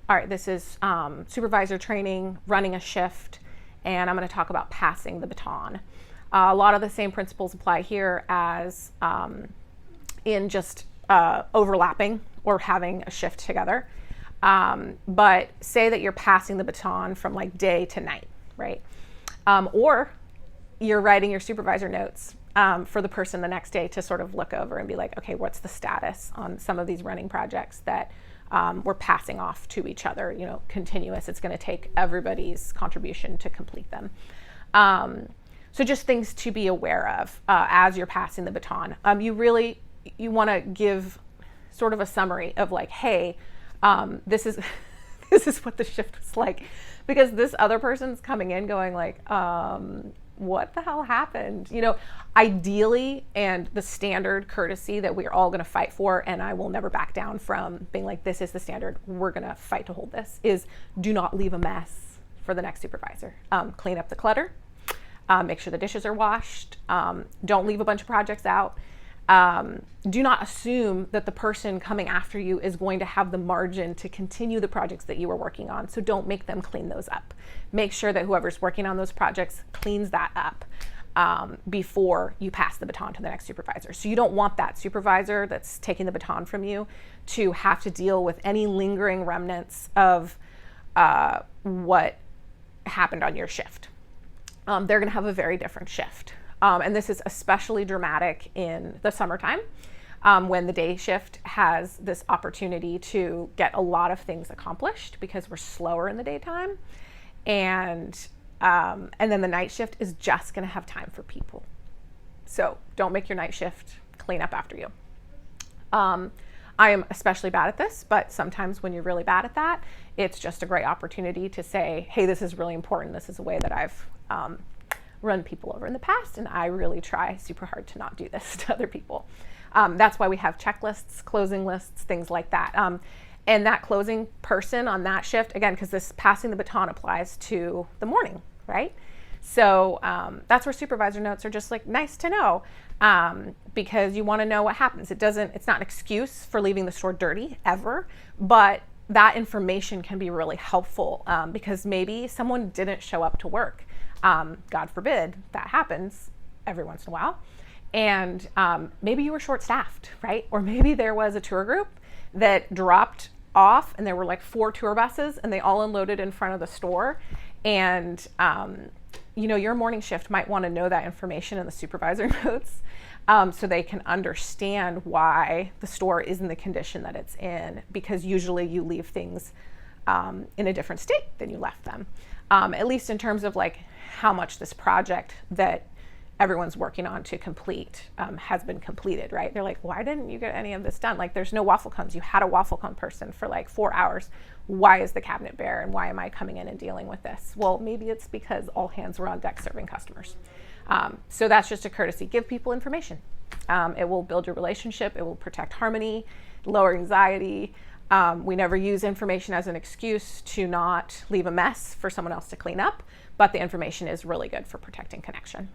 all right, this is supervisor training, running a shift, and I'm going to talk about passing the baton. A lot of the same principles apply here as in just overlapping or having a shift together. But say that you're passing the baton from like day to night, right? Or you're writing your supervisor notes for the person the next day to sort of look over and be like, okay, what's the status on some of these running projects that we're passing off to each other, you know, continuous. It's going to take everybody's contribution to complete them. So just things to be aware of as you're passing the baton. You want to give sort of a summary of like, hey, this is what the shift was like, because this other person's coming in going like, what the hell happened? You know, ideally, and the standard courtesy that we're all going to fight for, and I will never back down from being like, this is the standard, we're going to fight to hold this, is do not leave a mess for the next supervisor. Clean up the clutter, make sure the dishes are washed, don't leave a bunch of projects out. Do not assume that the person coming after you is going to have the margin to continue the projects that you were working on. So don't make them clean those up. Make sure that whoever's working on those projects cleans that up before you pass the baton to the next supervisor. So you don't want that supervisor that's taking the baton from you to have to deal with any lingering remnants of what happened on your shift. They're going to have a very different shift. And this is especially dramatic in the summertime when the day shift has this opportunity to get a lot of things accomplished because we're slower in the daytime. And then the night shift is just going to have time for people. So don't make your night shift clean up after you. I am especially bad at this, but sometimes when you're really bad at that, it's just a great opportunity to say, hey, this is really important. This is a way that I've run people over in the past, and I really try super hard to not do this to other people. That's why we have checklists, closing lists, things like that. And that closing person on that shift, again, because this passing the baton applies to the morning, right? So that's where supervisor notes are just like nice to know, because you want to know what happens. It's not an excuse for leaving the store dirty ever, but that information can be really helpful because maybe someone didn't show up to work. God forbid that happens every once in a while. And maybe you were short-staffed, right? Or maybe there was a tour group that dropped off and there were like 4 tour buses and they all unloaded in front of the store. And, your morning shift might want to know that information in the supervisor notes so they can understand why the store is in the condition that it's in, because usually you leave things in a different state than you left them. At least in terms of like how much this project that everyone's working on to complete has been completed, right? They're like, why didn't you get any of this done? Like, there's no waffle cones. You had a waffle cone person for like 4 hours. Why is the cabinet bare? And why am I coming in and dealing with this? Well, maybe it's because all hands were on deck serving customers. So that's just a courtesy. Give people information. It will build your relationship. It will protect harmony, lower anxiety. We never use information as an excuse to not leave a mess for someone else to clean up, but the information is really good for protecting connection.